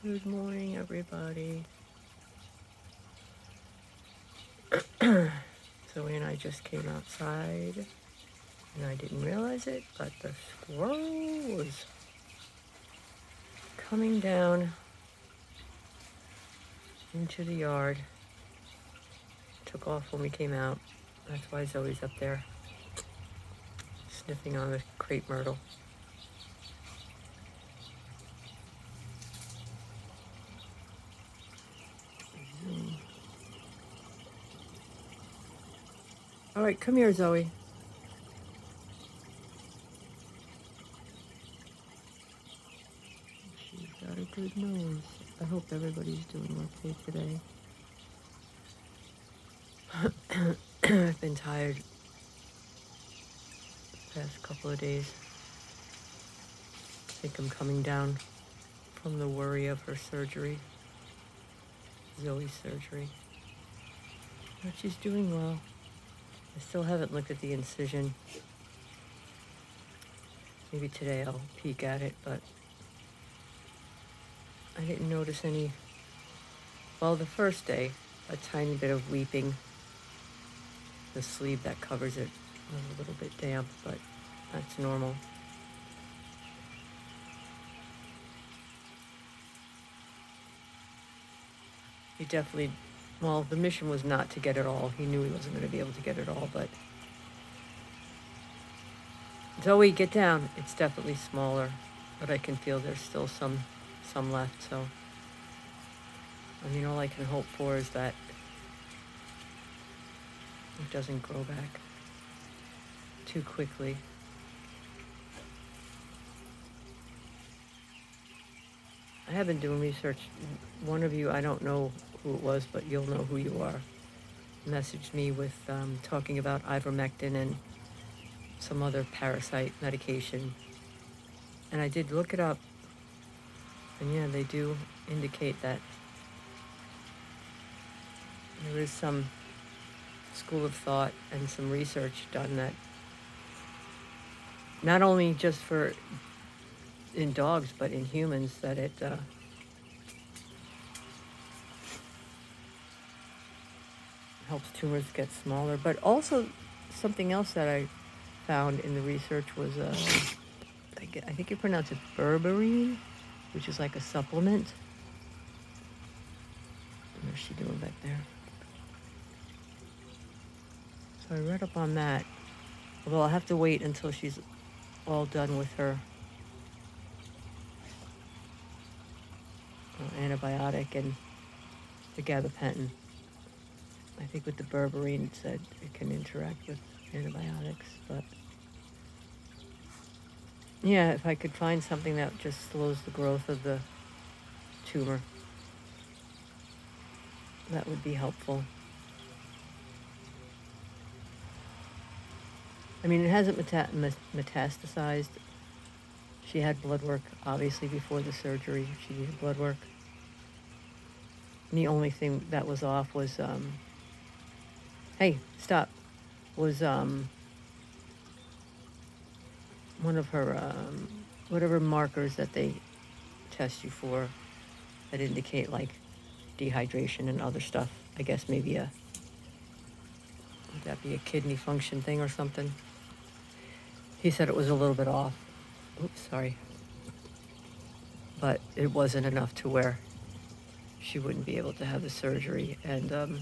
Good morning, everybody. Zoe and I just came outside, and I didn't realize it, but the squirrel was coming down into the yard. Took off when we came out. That's why Zoe's up there sniffing on the crepe myrtle. All right, come here, Zoe. She's got a good nose. I hope everybody's doing okay today. I've been tired the past couple of days. I think I'm coming down from the worry of her surgery, Zoe's surgery. But she's doing well. I still haven't looked at the incision. Maybe today I'll peek at it, but I didn't notice any. Well, the first day, a tiny bit of weeping. The sleeve that covers it was a little bit damp, but that's normal. He definitely, well, the mission was not to get it all. He knew he wasn't going to be able to get it all, but Zoe, get down. It's definitely smaller, but I can feel there's still some left, so I mean, all I can hope for is that it doesn't grow back too quickly. I have been doing research. One of you, I don't know who it was, but you'll know who you are, messaged me with talking about ivermectin and some other parasite medication. And I did look it up. And yeah, they do indicate that there is some school of thought and some research done that not only just for in dogs, but in humans, that it helps tumors get smaller. But also something else that I found in the research was, I think you pronounce it berberine, which is like a supplement. What's she doing back there? So I read up on that. Although I'll have to wait until she's all done with her antibiotic and the gabapentin. I think with the berberine it said it can interact with antibiotics, but yeah, if I could find something that just slows the growth of the tumor, that would be helpful. I mean, it hasn't metastasized. She had blood work, obviously, before the surgery. She needed blood work. And the only thing that was off was, hey, stop, was one of her, whatever markers that they test you for that indicate, like, dehydration and other stuff. I guess maybe would that be a kidney function thing or something? He said it was a little bit off. Oops, sorry. But it wasn't enough to where she wouldn't be able to have the surgery. And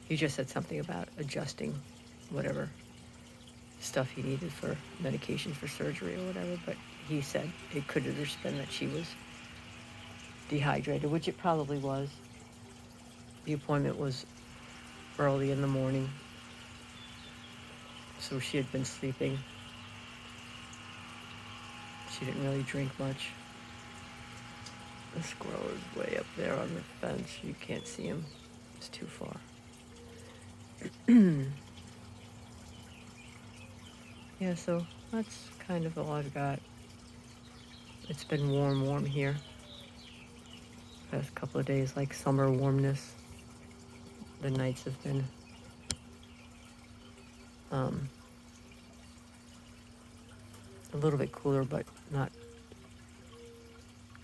he just said something about adjusting whatever stuff he needed for medication for surgery or whatever. But he said it could have just been that she was dehydrated, which it probably was. The appointment was early in the morning, so she had been sleeping. She didn't really drink much. The squirrel is way up there on the fence. You can't see him. It's too far. Yeah, so that's kind of all I've got. It's been warm here. Past couple of days, like summer warmness. The nights have been a little bit cooler, but not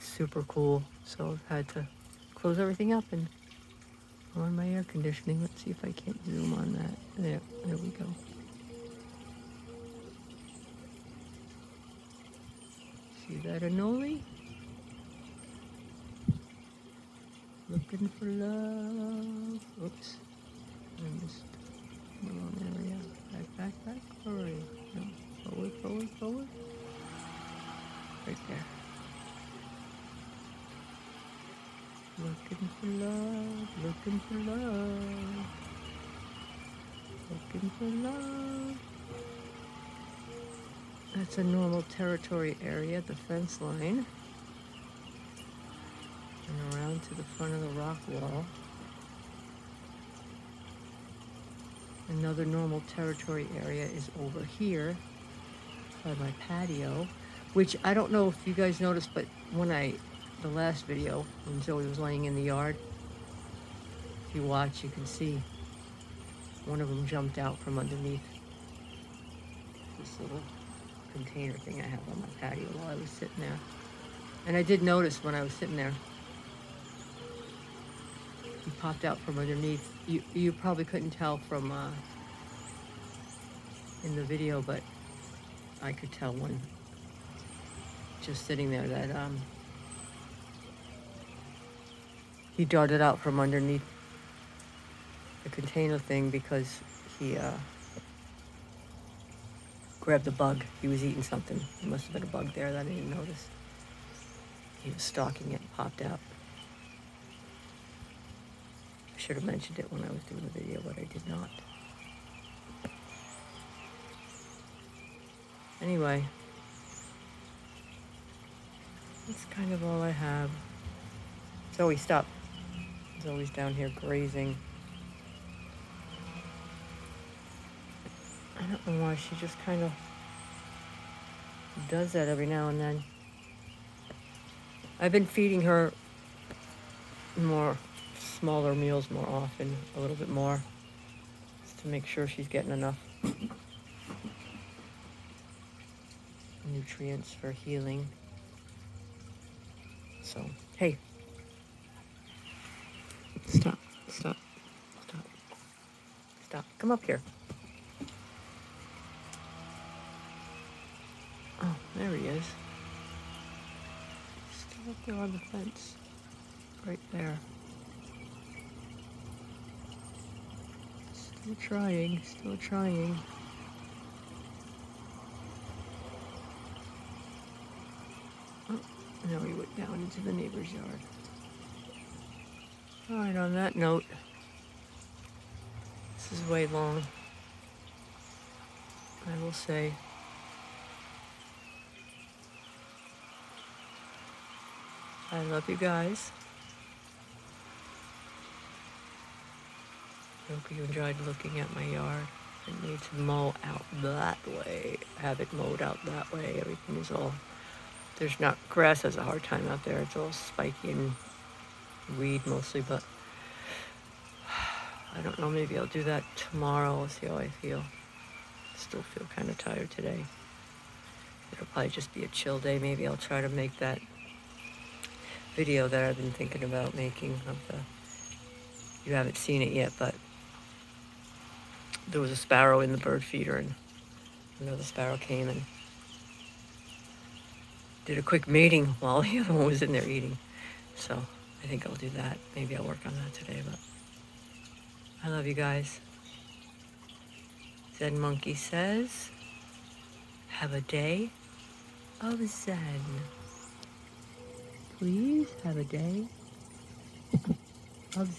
super cool. So I've had to close everything up and on my air conditioning. Let's see if I can't zoom on that. There we go. See that anole? Looking for love. Oops. I missed the wrong area. Back. Hurry. No. Forward. Right there. Looking for love. Looking for love. That's a normal territory area, the fence line. And around to the front of the rock wall. Another normal territory area is over here by my patio, which I don't know if you guys noticed, but the last video, when Zoey was laying in the yard, if you watch, you can see one of them jumped out from underneath this little container thing I have on my patio while I was sitting there. And I did notice when I was sitting there, he popped out from underneath. You probably couldn't tell from in the video, but I could tell when just sitting there that he darted out from underneath the container thing because he grabbed a bug. He was eating something. There must have been a bug there that I didn't notice. He was stalking it and popped out. I should have mentioned it when I was doing the video, but I did not. Anyway, that's kind of all I have. Zoey, stop. Zoey's down here grazing. I don't know why she just kind of does that every now and then. I've been feeding her smaller meals more often, a little bit more, just to make sure she's getting enough nutrients for healing. So, hey, stop, come up here. Oh, there he is. Still up there on the fence, right there. Still trying. Oh, now he went down into the neighbor's yard. All right, on that note, this is way long. I will say, I love you guys. I hope you enjoyed looking at my yard. I need to mow out that way, have it mowed out that way. Everything is all, there's not, grass has a hard time out there. It's all spiky and weed mostly, but I don't know, maybe I'll do that tomorrow. I'll see how I feel. Still feel kind of tired today. It'll probably just be a chill day. Maybe I'll try to make that video that I've been thinking about making of the, you haven't seen it yet, but there was a sparrow in the bird feeder, and another sparrow came and did a quick mating while the other one was in there eating. So I think I'll do that. Maybe I'll work on that today, but I love you guys. Zen Monkey says, have a day of Zen. Please have a day of Zen.